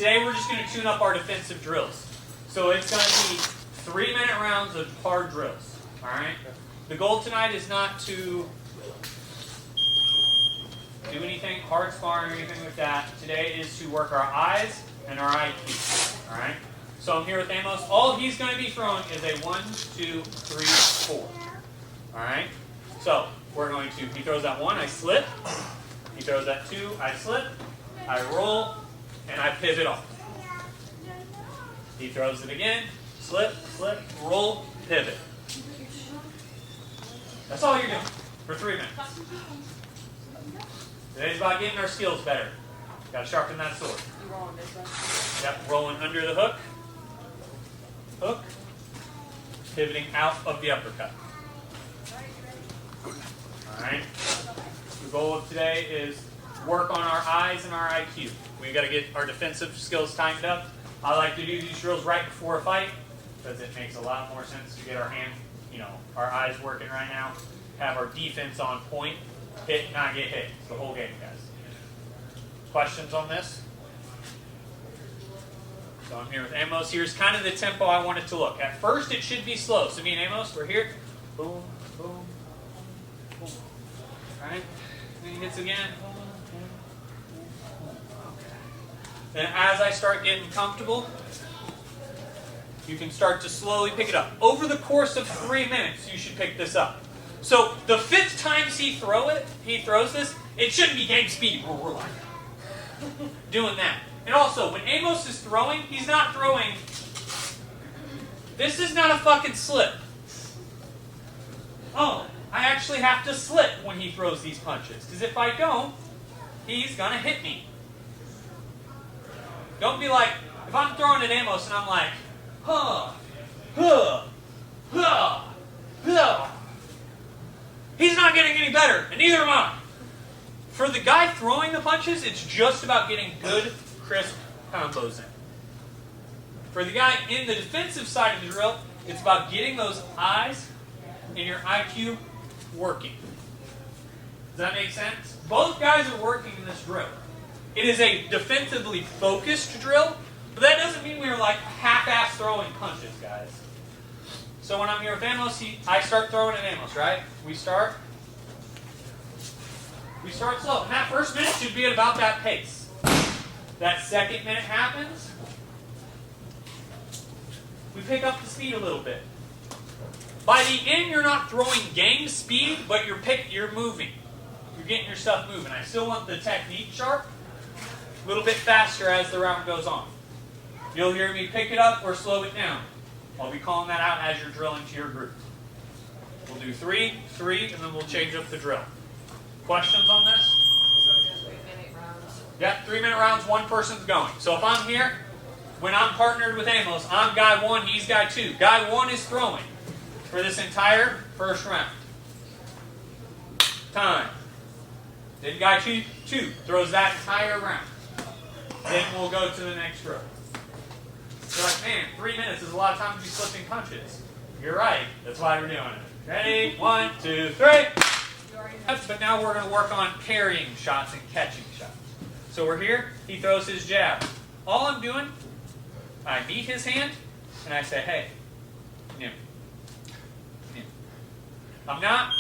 Today we're just going to tune up our defensive drills. So it's going to be 3-minute rounds of hard drills. All right. The goal tonight is not to do anything hard sparring or anything like that. Today is to work our eyes and our IQ. All right. So I'm here with Amos. All he's going to be throwing is a 1, 2, 3, 4. All right. So we're going to. He throws that 1, I slip. He throws that 2, I slip. I roll, and I pivot off. He throws it again. Slip, slip, roll, pivot. That's all you're doing for 3 minutes. Today's about getting our skills better. Got to sharpen that sword. You rolling this way? Yep, rolling under the hook. Hook. Pivoting out of the uppercut. Alright. The goal of today is work on our eyes and our IQ. We've got to get our defensive skills timed up. I like to do these drills right before a fight because it makes a lot more sense to get our hand, our eyes working right now. Have our defense on point. Hit, not get hit. It's the whole game, guys. Questions on this? So I'm here with Amos. Here's kind of the tempo I want it to look. At first, it should be slow. So me and Amos, we're here. Boom, boom, boom. All right. Then he hits again. Boom, boom, boom. Okay. Then as I start getting comfortable, you can start to slowly pick it up. Over the course of 3 minutes, you should pick this up. So the 5th time he throws this, it shouldn't be game speed where we're like doing that. And also, when Amos is throwing, he's not throwing. This is not a fucking slip. Oh, I actually have to slip when he throws these punches. Because if I don't, he's going to hit me. Don't be like, if I'm throwing at Amos and I'm like, huh, huh, huh, huh. He's not getting any better, and neither am I. For the guy throwing the punches, it's just about getting good, crisp combos in. For the guy in the defensive side of the drill, it's about getting those eyes and your IQ working. Does that make sense? Both guys are working in this drill. It is a defensively focused drill, but that doesn't mean we're like half-ass throwing punches, guys. So when I'm here with Amos, I start throwing at Amos, right? We start slow. And that first minute should be at about that pace. That 2nd minute happens. We pick up the speed a little bit. By the end, you're not throwing game speed, but you're moving. You're getting your stuff moving. I still want the technique sharp. A little bit faster as the round goes on. You'll hear me pick it up or slow it down. I'll be calling that out as you're drilling to your group. We'll do 3, 3, and then we'll change up the drill. Questions on this? So we're doing 3-minute rounds. Yep, 3-minute rounds, one person's going. So if I'm here, when I'm partnered with Amos, I'm guy 1, he's guy 2. Guy 1 is throwing for this entire first round. Time. Then guy 2 throws that entire round. Then we'll go to the next drill. You're like, man, 3 minutes is a lot of time to be slipping punches. You're right. That's why we're doing it. Ready? 1, 2, 3. But now we're going to work on parrying shots and catching shots. So we're here. He throws his jab. All I'm doing, I meet his hand, and I say, hey, Nim. I'm not.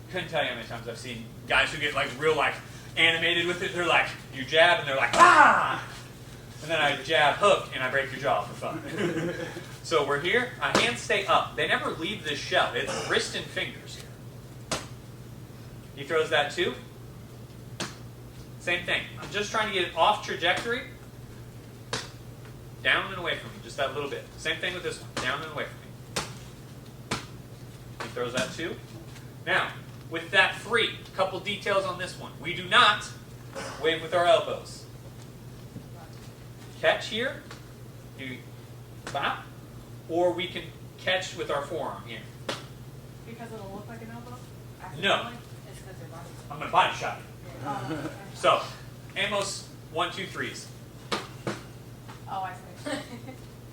Couldn't tell you how many times I've seen guys who get like real animated with it. They're like, you jab, and they're like, ah! And then I jab, hook, and I break your jaw for fun. So we're here. Our hands stay up. They never leave this shell. It's wrist and fingers here. He throws that 2. Same thing. I'm just trying to get it off trajectory. Down and away from me. Just that little bit. Same thing with this one. Down and away from me. He throws that 2. Now, with that 3, a couple details on this one. We do not wave with our elbows. Catch here, you bop, or we can catch with our forearm here. Because it'll look like an elbow? No. It's because they're body. I'm going to body shot you. Oh, okay. So, Amos, 1, 2, 3s. Oh, I see.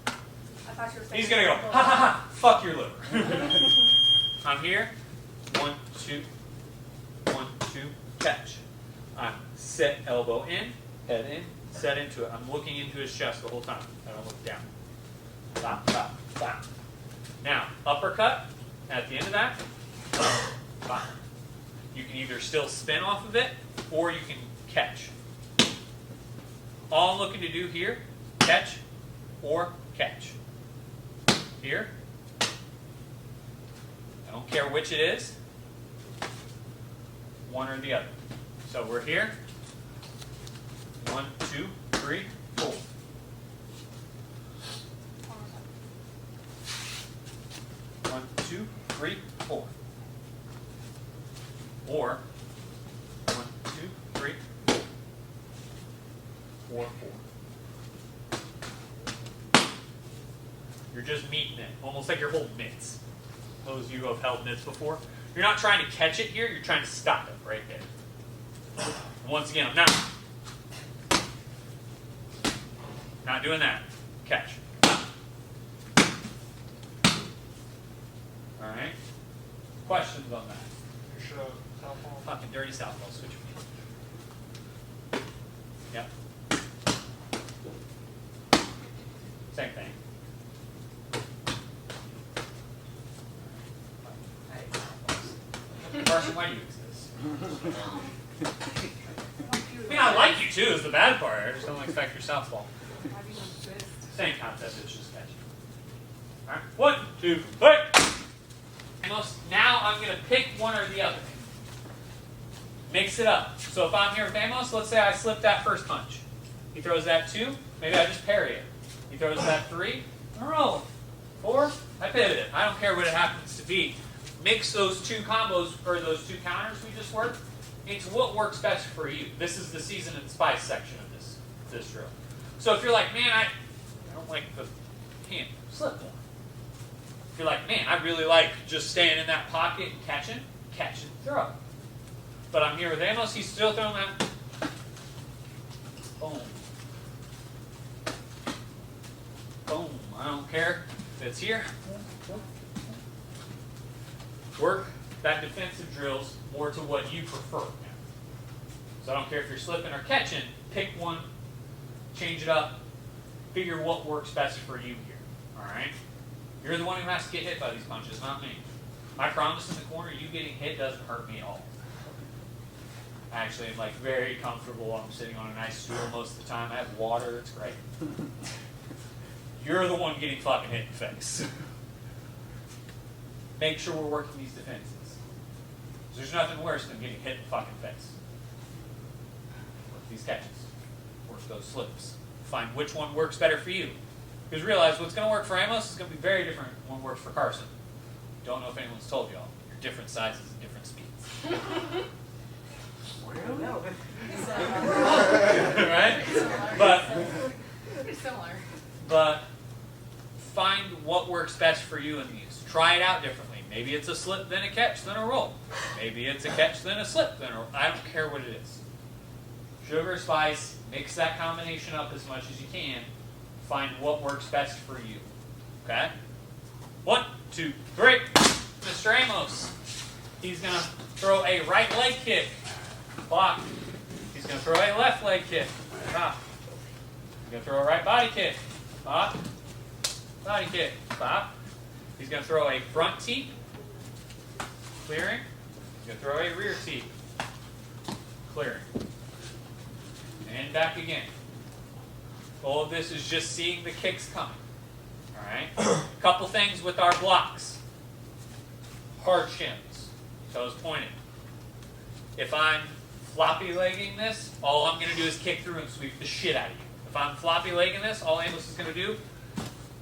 I thought you were saying... He's going to go, ha ha ha, fuck your liver. I'm here, 1, 2, 1, 2, catch. I set elbow in, Head in, set into it. I'm looking into his chest the whole time. I don't look down. Stop, stop, stop. Now, uppercut at the end of that. Bop. You can either still spin off of it or you can catch. All I'm looking to do here, catch or catch. Here. I don't care which it is. One or the other. So we're here. 1, 2, 3, 4. One, 2, 3, 4. Or 1, 2, 3, 4. 4, 4. You're just meeting it, almost like you're holding mitts. Those of you who have held mitts before. You're not trying to catch it here, you're trying to stop it right there. Once again, I'm not doing that. Catch. Alright? Questions on that? Southpaw. Fucking dirty southpaw. Switch with me. Yep. Same thing. Carson, why do you exist? I mean, I like you too, is the bad part. I just don't expect your southpaw. Same concept, it's just catching. Alright, 1, 2, 3. Now I'm going to pick one or the other. Mix it up. So if I'm here with Amos, let's say I slip that first punch. He throws that 2, maybe I just parry it. He throws that 3, I roll. 4, I pivot it. I don't care what it happens to be. Mix those two combos, or those two counters we just worked, into what works best for you. This is the season and spice section of this drill. So if you're like, man, I don't like the hand, slip one. If you're like, man, I really like just staying in that pocket and catch and throw. But I'm here with Amos, he's still throwing that. Boom. Boom. I don't care if it's here. Work that defensive drills more to what you prefer now. So I don't care if you're slipping or catching, pick one, change it up, figure what works best for you here. Alright? You're the one who has to get hit by these punches, not me. I promise in the corner, you getting hit doesn't hurt me at all. Actually, I'm like very comfortable. I'm sitting on a nice stool most of the time. I have water. It's great. You're the one getting fucking hit in the face. Make sure we're working these defenses. There's nothing worse than getting hit in the fucking face. Work these catches. Work those slips. Find which one works better for you. Because realize what's going to work for Amos is going to be very different than what works for Carson. Don't know if anyone's told y'all. You're different sizes and different speeds. Right? Pretty similar. But find what works best for you in these. Try it out differently. Maybe it's a slip, then a catch, then a roll. Maybe it's a catch, then a slip, then a roll. I don't care what it is. Sugar, spice, mix that combination up as much as you can. Find what works best for you. Okay? 1, 2, 3. Mr. Amos. He's going to throw a right leg kick. Block. He's going to throw a left leg kick. Stop. He's going to throw a right body kick. Stop. Body kick. Stop. He's going to throw a front teep. Clearing. He's going to throw a rear teep. Clearing. And back again. All of this is just seeing the kicks coming. Alright? A couple things with our blocks. Hard shins. Toes pointed. If I'm floppy legging this, all I'm going to do is kick through and sweep the shit out of you. If I'm floppy legging this, all Amos is going to do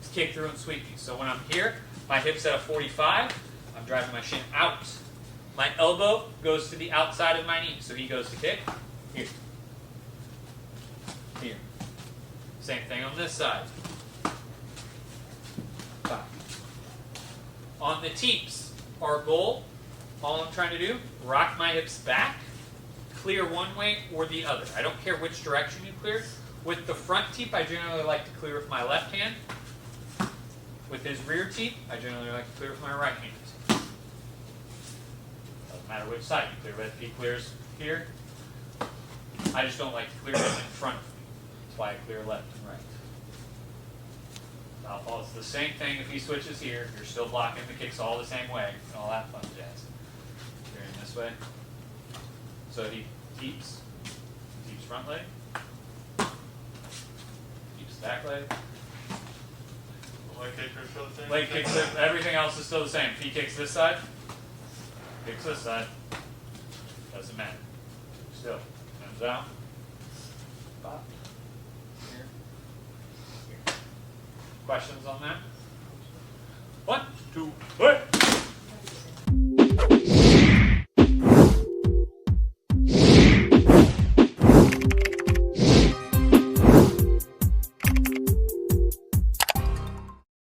is kick through and sweep you. So when I'm here, my hip's at a 45, I'm driving my shin out. My elbow goes to the outside of my knee. So he goes to kick. Here. Here. Same thing on this side. Back. On the teeps, our goal, all I'm trying to do, rock my hips back, clear one way or the other. I don't care which direction you clear. With the front teep, I generally like to clear with my left hand. With his rear teep, I generally like to clear with my right hand. Doesn't matter which side you clear with. If he clears here, I just don't like to clear them in front of me. That's why I clear left and right. Southpaw is the same thing if he switches here. You're still blocking the kicks all the same way and all that fun jazz. Clearing this way. So he keeps front leg, keeps back leg. Leg kicks are still the same? Leg kicks, everything else is still the same. If he kicks this side, kicks this side, doesn't matter. Still, comes out, pop, here, here. Questions on that? 1, 2, 3.